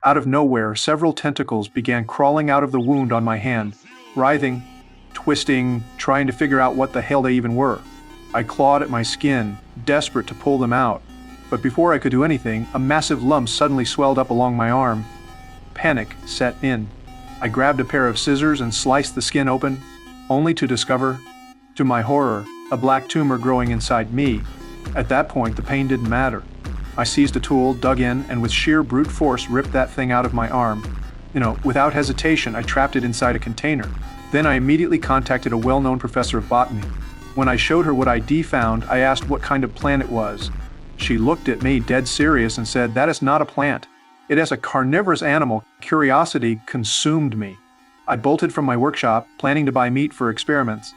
Out of nowhere, several tentacles began crawling out of the wound on my hand, writhing, twisting, trying to figure out what the hell they even were. I clawed at my skin, desperate to pull them out, but before I could do anything, a massive lump suddenly swelled up along my arm. Panic set in. I grabbed a pair of scissors and sliced the skin open, only to discover, to my horror, a black tumor growing inside me. At that point, the pain didn't matter. I seized a tool, dug in, and with sheer brute force ripped that thing out of my arm. Without hesitation, I trapped it inside a container. Then I immediately contacted a well-known professor of botany. When I showed her what I'd found, I asked what kind of plant it was. She looked at me dead serious and said, "That is not a plant. It is a carnivorous animal." Curiosity consumed me. I bolted from my workshop, planning to buy meat for experiments.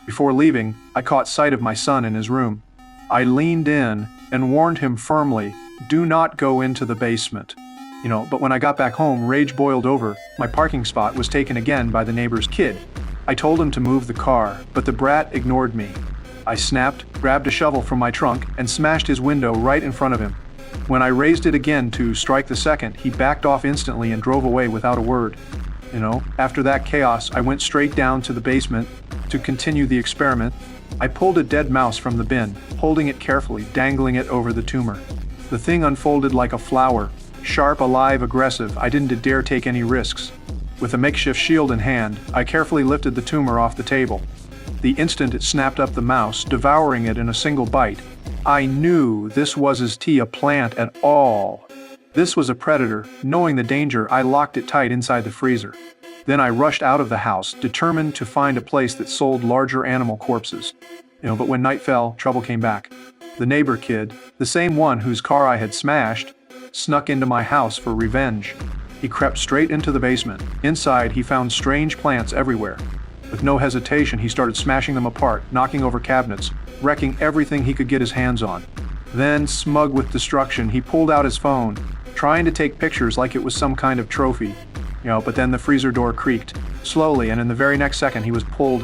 Before leaving, I caught sight of my son in his room. I leaned in and warned him firmly, "Do not go into the basement." But when I got back home, rage boiled over. My parking spot was taken again by the neighbor's kid. I told him to move the car, but the brat ignored me. I snapped, grabbed a shovel from my trunk, and smashed his window right in front of him. When I raised it again to strike the second, he backed off instantly and drove away without a word. After that chaos, I went straight down to the basement to continue the experiment. I pulled a dead mouse from the bin, holding it carefully, dangling it over the tumor. The thing unfolded like a flower, sharp, alive, aggressive. I didn't dare take any risks. With a makeshift shield in hand, I carefully lifted the tumor off the table. The instant it snapped up the mouse, devouring it in a single bite, I knew this wasn't a plant at all. This was a predator. Knowing the danger, I locked it tight inside the freezer. Then I rushed out of the house, determined to find a place that sold larger animal corpses. But when night fell, trouble came back. The neighbor kid, the same one whose car I had smashed, snuck into my house for revenge. He crept straight into the basement. Inside, he found strange plants everywhere. With no hesitation, he started smashing them apart, knocking over cabinets, wrecking everything he could get his hands on. Then, smug with destruction, he pulled out his phone, trying to take pictures like it was some kind of trophy. But then the freezer door creaked, slowly, and in the very next second he was pulled